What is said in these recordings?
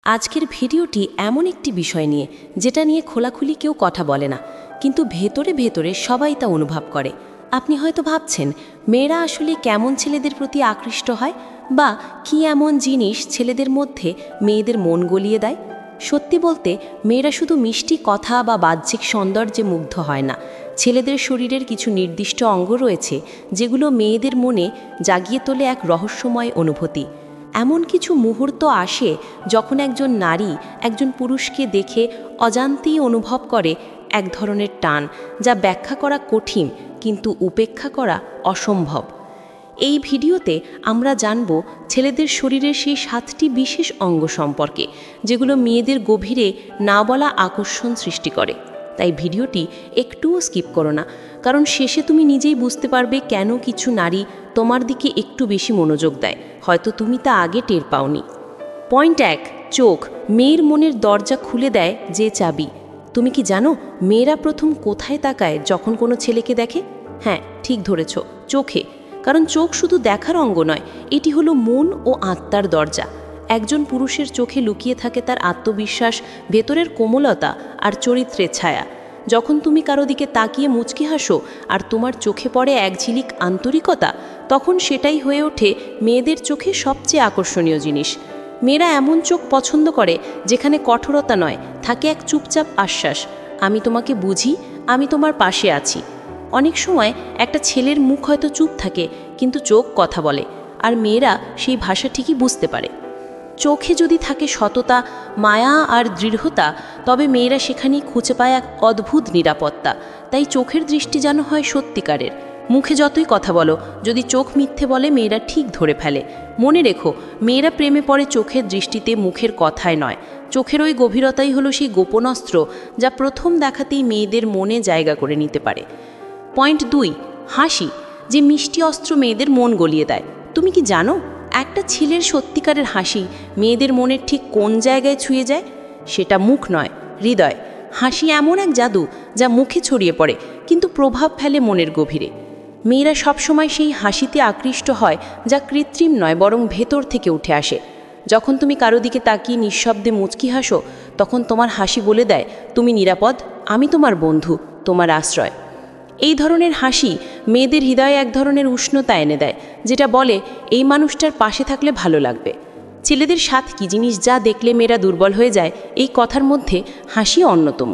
আজকের ভিডিওটি এমন একটি বিষয় নিয়ে যেটা নিয়ে খোলাখুলি কেউ কথা বলে না, কিন্তু ভেতরে ভেতরে সবাই তা অনুভব করে। আপনি হয়তো ভাবছেন, মেয়েরা আসলে কেমন ছেলেদের প্রতি আকৃষ্ট হয়, বা কি এমন জিনিস ছেলেদের মধ্যে মেয়েদের মন গলিয়ে দেয়। সত্যি বলতে, মেয়েরা শুধু মিষ্টি কথা বা বাহ্যিক সৌন্দর্যে মুগ্ধ হয় না। ছেলেদের শরীরের কিছু নির্দিষ্ট অঙ্গ রয়েছে যেগুলো মেয়েদের মনে জাগিয়ে তোলে এক রহস্যময় অনুভূতি। এমন কিছু মুহূর্ত আসে যখন একজন নারী একজন পুরুষকে দেখে অজান্তেই অনুভব করে এক ধরনের টান, যা ব্যাখ্যা করা কঠিন কিন্তু উপেক্ষা করা অসম্ভব। এই ভিডিওতে আমরা জানব ছেলেদের শরীরের সেই 7টি বিশেষ অঙ্গ সম্পর্কে, যেগুলো মেয়েদের গভীরে না বলা আকর্ষণ সৃষ্টি করে। তাই ভিডিওটি একটুও স্কিপ করো না, কারণ শেষে তুমি নিজেই বুঝতে পারবে কেন কিছু নারী তোমার দিকে একটু বেশি মনোযোগ দেয়, হয়তো তুমি তা আগে টের পাওনি। পয়েন্ট 1, চোখ মেয়ের মনের দরজা খুলে দেয় যে চাবি। তুমি কি জানো মেয়েরা প্রথম কোথায় তাকায় যখন কোনো ছেলেকে দেখে? হ্যাঁ, ঠিক ধরেছ, চোখে। কারণ চোখ শুধু দেখার অঙ্গ নয়, এটি হলো মন ও আত্মার দরজা। একজন পুরুষের চোখে লুকিয়ে থাকে তার আত্মবিশ্বাস, ভেতরের কোমলতা আর চরিত্রের ছায়া। যখন তুমি কারো দিকে তাকিয়ে মুচকি হাসো আর তোমার চোখে পড়ে এক ঝিলিক আন্তরিকতা, তখন সেটাই হয়ে ওঠে মেয়েদের চোখে সবচেয়ে আকর্ষণীয় জিনিস। মেয়েরা এমন চোখ পছন্দ করে যেখানে কঠোরতা নয়, থাকে এক চুপচাপ আশ্বাস, আমি তোমাকে বুঝি, আমি তোমার পাশে আছি। অনেক সময় একটা ছেলের মুখ হয়তো চুপ থাকে, কিন্তু চোখ কথা বলে, আর মেয়েরা সেই ভাষা ঠিকই বুঝতে পারে। চোখে যদি থাকে সততা, মায়া আর দৃঢ়তা, তবে মেয়েরা সেখানেই খুঁজে পায় এক অদ্ভুত নিরাপত্তা। তাই চোখের দৃষ্টি যেন হয় সত্যিকারের। মুখে যতই কথা বলো, যদি চোখ মিথ্যে বলে মেয়েরা ঠিক ধরে ফেলে। মনে রেখো, মেয়েরা প্রেমে পড়ে চোখের দৃষ্টিতে, মুখের কথায় নয়। চোখের ওই গভীরতাই হলো সেই গোপন অস্ত্র, যা প্রথম দেখাতেই মেয়েদের মনে জায়গা করে নিতে পারে। পয়েন্ট 2, হাসি যে মিষ্টি অস্ত্র মেয়েদের মন গলিয়ে দেয়। তুমি কি জানো একটা ছেলের সত্যিকারের হাসি মেয়েদের মনের ঠিক কোন জায়গায় ছুঁয়ে যায়? সেটা মুখ নয়, হৃদয়। হাসি এমন এক জাদু যা মুখে ছড়িয়ে পড়ে কিন্তু প্রভাব ফেলে মনের গভীরে। মেয়েরা সবসময় সেই হাসিতে আকৃষ্ট হয় যা কৃত্রিম নয়, বরং ভেতর থেকে উঠে আসে। যখন তুমি কারো দিকে তাকিয়ে নিঃশব্দে মুচকি হাসো, তখন তোমার হাসি বলে দেয়, তুমি নিরাপদ, আমি তোমার বন্ধু, তোমার আশ্রয়। এই ধরনের হাসি মেয়েদের হৃদয়ে এক ধরনের উষ্ণতা এনে দেয়, যেটা বলে এই মানুষটার পাশে থাকলে ভালো লাগবে। ছেলেদের সাথে কি জিনিস যা দেখলে মেয়েরা দুর্বল হয়ে যায়, এই কথার মধ্যে হাসি অন্যতম।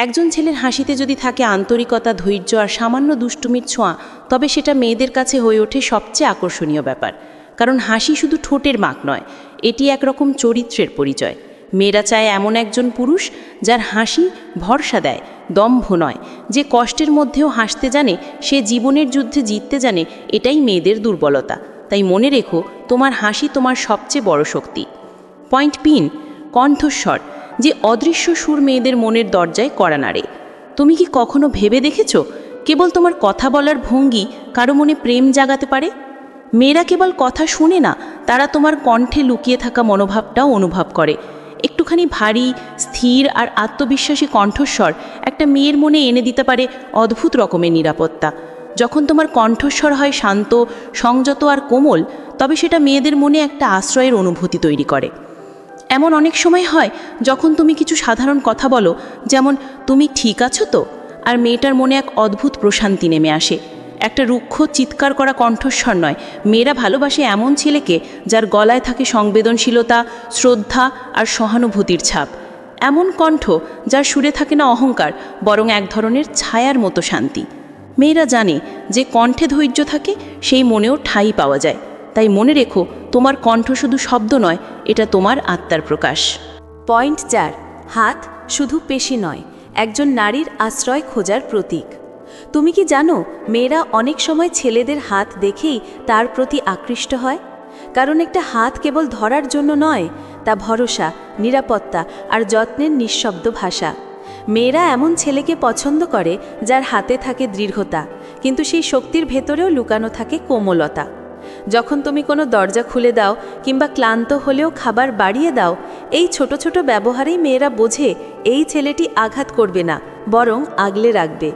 একজন ছেলের হাসিতে যদি থাকে আন্তরিকতা, ধৈর্য আর সামান্য দুষ্টুমির ছোঁয়া, তবে সেটা মেয়েদের কাছে হয়ে ওঠে সবচেয়ে আকর্ষণীয় ব্যাপার। কারণ হাসি শুধু ঠোঁটের মাখ নয়, এটি একরকম চরিত্রের পরিচয়। মেয়েরা চায় এমন একজন পুরুষ যার হাসি ভরসা দেয়, দম্ভ নয়, যে কষ্টের মধ্যেও হাসতে জানে, সে জীবনের যুদ্ধে জিততে জানে। এটাই মেয়েদের দুর্বলতা। তাই মনে রেখো, তোমার হাসি তোমার সবচেয়ে বড় শক্তি। পয়েন্ট 3, কণ্ঠস্বর যে অদৃশ্য সুর মেয়েদের মনের দরজায় কড়া নাড়ে। তুমি কি কখনো ভেবে দেখেছো, কেবল তোমার কথা বলার ভঙ্গি কারো মনে প্রেম জাগাতে পারে? মেয়েরা কেবল কথা শুনে না, তারা তোমার কণ্ঠে লুকিয়ে থাকা মনোভাবটাও অনুভব করে। একটুখানি ভারী, স্থির আর আত্মবিশ্বাসী কণ্ঠস্বর একটা মেয়ের মনে এনে দিতে পারে অদ্ভুত রকমের নিরাপত্তা। যখন তোমার কণ্ঠস্বর হয় শান্ত, সংযত আর কোমল, তবে সেটা মেয়েদের মনে একটা আশ্রয়ের অনুভূতি তৈরি করে। এমন অনেক সময় হয় যখন তুমি কিছু সাধারণ কথা বলো, যেমন তুমি ঠিক আছো তো, আর মেয়েটার মনে এক অদ্ভুত প্রশান্তি নেমে আসে। একটা রুক্ষ চিৎকার করা কণ্ঠস্বর নয়, মেয়েরা ভালোবাসে এমন ছেলেকে যার গলায় থাকে সংবেদনশীলতা, শ্রদ্ধা আর সহানুভূতির ছাপ। এমন কণ্ঠ যার সুরে থাকে না অহংকার, বরং এক ধরনের ছায়ার মতো শান্তি। মেয়েরা জানে যে কণ্ঠে ধৈর্য থাকে, সেই মনেও ঠাঁই পাওয়া যায়। তাই মনে রেখো, তোমার কণ্ঠ শুধু শব্দ নয়, এটা তোমার আত্মার প্রকাশ। পয়েন্ট 4, হাত শুধু পেশি নয়, একজন নারীর আশ্রয় খোঁজার প্রতীক। তুমি কি জানো মেয়েরা অনেক সময় ছেলেদের হাত দেখেই তার প্রতি আকৃষ্ট হয়? কারণ একটা হাত কেবল ধরার জন্য নয়, তা ভরসা, নিরাপত্তা আর যত্নের নিঃশব্দ ভাষা। মেয়েরা এমন ছেলেকে পছন্দ করে যার হাতে থাকে দৃঢ়তা, কিন্তু সেই শক্তির ভেতরেও লুকানো থাকে কোমলতা। যখন তুমি কোনো দরজা খুলে দাও কিংবা ক্লান্ত হলেও খাবার বাড়িয়ে দাও, এই ছোট ছোট ব্যবহারেই মেয়েরা বোঝে এই ছেলেটি আঘাত করবে না, বরং আগলে রাখবে।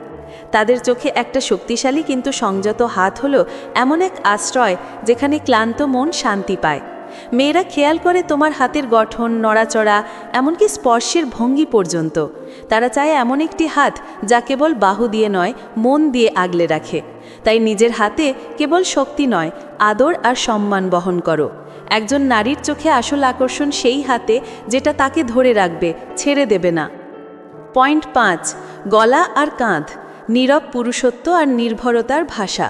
তাদের চোখে একটা শক্তিশালী কিন্তু সংযত হাত হলো এমন এক আশ্রয় যেখানে ক্লান্ত মন শান্তি পায়। মেয়েরা খেয়াল করে তোমার হাতের গঠন, নড়াচড়া, এমনকি স্পর্শের ভঙ্গি পর্যন্ত। তারা চায় এমন একটি হাত যা কেবল বাহু দিয়ে নয়, মন দিয়ে আগলে রাখে। তাই নিজের হাতে কেবল শক্তি নয়, আদর আর সম্মান বহন করো। একজন নারীর চোখে আসল আকর্ষণ সেই হাতে যেটা তাকে ধরে রাখবে, ছেড়ে দেবে না। পয়েন্ট 5, গলা আর কাঁধ, নীরব পুরুষত্ব আর নির্ভরতার ভাষা।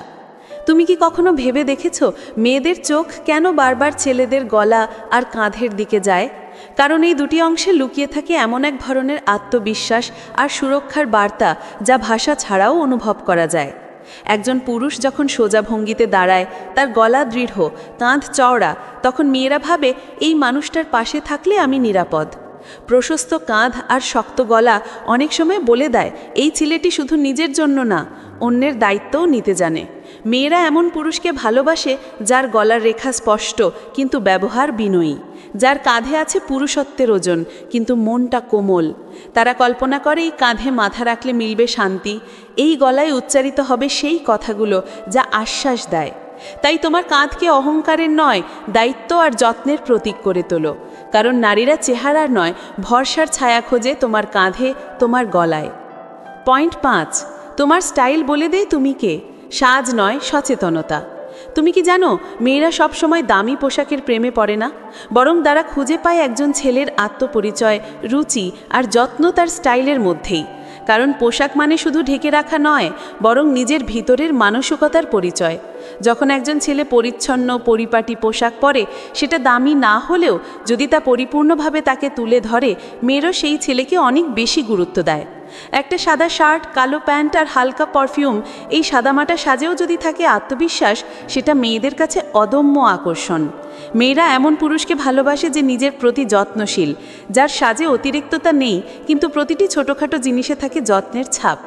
তুমি কি কখনো ভেবে দেখেছো মেয়েদের চোখ কেন বারবার ছেলেদের গলা আর কাঁধের দিকে যায়? কারণ এই দুটি অংশে লুকিয়ে থাকে এমন এক ধরনের আত্মবিশ্বাস আর সুরক্ষার বার্তা যা ভাষা ছাড়াও অনুভব করা যায়। একজন পুরুষ যখন সোজা ভঙ্গিতে দাঁড়ায়, তার গলা দৃঢ়, কাঁধ চওড়া, তখন মেয়েরা ভাবে এই মানুষটার পাশে থাকলে আমি নিরাপদ। প্রশস্ত কাঁধ আর শক্ত গলা অনেক সময় বলে দেয় এই ছেলেটি শুধু নিজের জন্য না, অন্যের দায়িত্বও নিতে জানে। মেয়েরা এমন পুরুষকে ভালোবাসে যার গলার রেখা স্পষ্ট কিন্তু ব্যবহার বিনয়ী, যার কাঁধে আছে পুরুষত্বের ওজন কিন্তু মনটা কোমল। তারা কল্পনা করে এই কাঁধে মাথা রাখলে মিলবে শান্তি, এই গলায় উচ্চারিত হবে সেই কথাগুলো যা আশ্বাস দেয়। তাই তোমার কাঁধকে অহংকারের নয়, দায়িত্ব আর যত্নের প্রতীক করে তোলো। কারণ নারীরা চেহারার নয়, ভরসার ছায়া খোঁজে তোমার কাঁধে, তোমার গলায়। পয়েন্ট 5, তোমার স্টাইল বলে দেয় তুমি কে। সাজ নয়, সচেতনতা। তুমি কি জানো মেয়েরা সব সময় দামি পোশাকের প্রেমে পড়ে না, বরং তারা খুঁজে পায় একজন ছেলের আত্মপরিচয়, রুচি আর যত্ন তার স্টাইলের মধ্যেই। কারণ পোশাক মানে শুধু ঢেকে রাখা নয়, বরং নিজের ভিতরের মানসিকতার পরিচয়। যখন একজন ছেলে পরিচ্ছন্ন, পরিপাটি পোশাক পরে, সেটা দামি না হলেও যদি তা পরিপূর্ণভাবে তাকে তুলে ধরে, মেয়েরা সেই ছেলেকে অনেক বেশি গুরুত্ব দেয়। একটা সাদা শার্ট, কালো প্যান্ট আর হালকা পারফিউম, এই সাদামাটা সাজেও যদি থাকে আত্মবিশ্বাস, সেটা মেয়েদের কাছে অদম্য আকর্ষণ। মেয়েরা এমন পুরুষকে ভালোবাসে যে নিজের প্রতি যত্নশীল, যার সাজে অতিরিক্ততা নেই কিন্তু প্রতিটি ছোটোখাটো জিনিসে থাকে যত্নের ছাপ।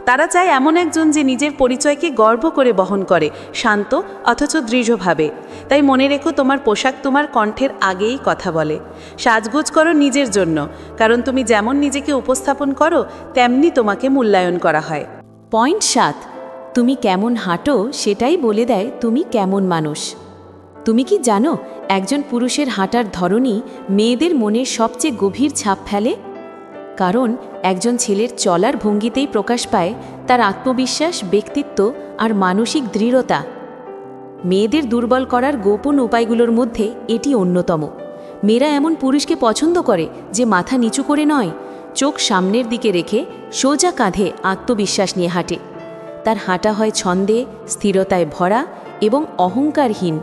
তারা চায় এমন একজন যে নিজের পরিচয়কে গর্ব করে বহন করে, শান্ত অথচ দৃঢ়ভাবে। তাই মনে রেখো, তোমার পোশাক তোমার কণ্ঠের আগেই কথা বলে। সাজগোজ করো নিজের জন্য, কারণ তুমি যেমন নিজেকে উপস্থাপন করো তেমনি তোমাকে মূল্যায়ন করা হয়। পয়েন্ট 7, তুমি কেমন হাঁটো সেটাই বলে দেয় তুমি কেমন মানুষ। তুমি কি জানো একজন পুরুষের হাঁটার ধরনই মেয়েদের মনের সবচেয়ে গভীর ছাপ ফেলে? কারণ একজন ছেলের চলার ভঙ্গিতেই প্রকাশ পায় তার আত্মবিশ্বাস, ব্যক্তিত্ব আর মানসিক দৃঢ়তা। মেয়েদের দুর্বল করার গোপন উপায়গুলোর মধ্যে এটি অন্যতম। মেয়েরা এমন পুরুষকে পছন্দ করে যে মাথা নিচু করে নয়, চোখ সামনের দিকে রেখে সোজা কাঁধে আত্মবিশ্বাস নিয়ে হাঁটে। তার হাঁটা হয় ছন্দে, স্থিরতায় ভরা এবং অহংকারহীন।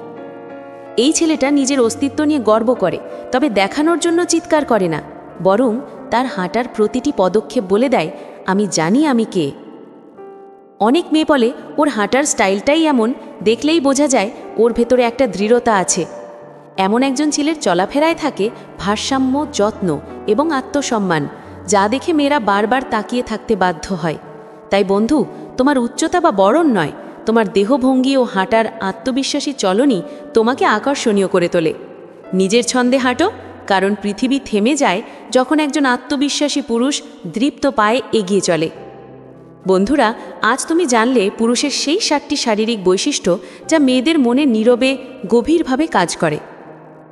এই ছেলেটা নিজের অস্তিত্ব নিয়ে গর্ব করে, তবে দেখানোর জন্য চিৎকার করে না, বরং তার হাঁটার প্রতিটি পদক্ষেপ বলে দেয় আমি জানি আমি কে। অনেক মেয়ে বলে ওর হাঁটার স্টাইলটাই এমন, দেখলেই বোঝা যায় ওর ভেতরে একটা দৃঢ়তা আছে। এমন একজন ছেলের চলাফেরায় থাকে ভারসাম্য, যত্ন এবং আত্মসম্মান, যা দেখে মেয়েরা বারবার তাকিয়ে থাকতে বাধ্য হয়। তাই বন্ধু, তোমার উচ্চতা বা বরণ নয়, তোমার দেহভঙ্গি ও হাঁটার আত্মবিশ্বাসী চলনই তোমাকে আকর্ষণীয় করে তোলে। নিজের ছন্দে হাঁটো, কারণ পৃথিবী থেমে যায় যখন একজন আত্মবিশ্বাসী পুরুষ দৃপ্ত পায়ে এগিয়ে চলে। বন্ধুরা, আজ তুমি জানলে পুরুষের সেই 7টি শারীরিক বৈশিষ্ট্য যা মেয়েদের মনে নীরবে গভীরভাবে কাজ করে।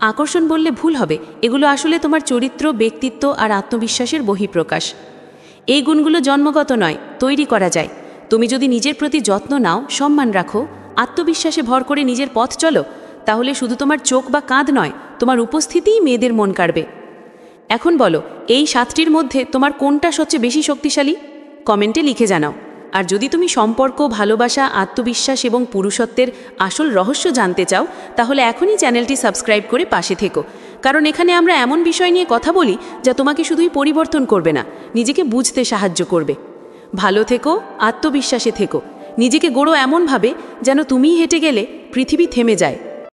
আকর্ষণ বললে ভুল হবে, এগুলো আসলে তোমার চরিত্র, ব্যক্তিত্ব আর আত্মবিশ্বাসের বহিঃপ্রকাশ। এই গুণগুলো জন্মগত নয়, তৈরি করা যায়। তুমি যদি নিজের প্রতি যত্ন নাও, সম্মান রাখো, আত্মবিশ্বাসে ভর করে নিজের পথ চলো, তাহলে শুধু তোমার চোখ বা কাঁধ নয়, তোমার উপস্থিতিই মেয়েদের মন কাড়বে। এখন বলো, এই 7টির মধ্যে তোমার কোনটা সবচেয়ে বেশি শক্তিশালী? কমেন্টে লিখে জানাও। আর যদি তুমি সম্পর্ক, ভালোবাসা, আত্মবিশ্বাস এবং পুরুষত্বের আসল রহস্য জানতে চাও, তাহলে এখনই চ্যানেলটি সাবস্ক্রাইব করে পাশে থেকো। কারণ এখানে আমরা এমন বিষয় নিয়ে কথা বলি যা তোমাকে শুধুই পরিবর্তন করবে না, নিজেকে বুঝতে সাহায্য করবে। ভালো থেকো, আত্মবিশ্বাসে থেকো, নিজেকে গড়ো এমনভাবে যেন তুমিই হেঁটে গেলে পৃথিবী থেমে যায়।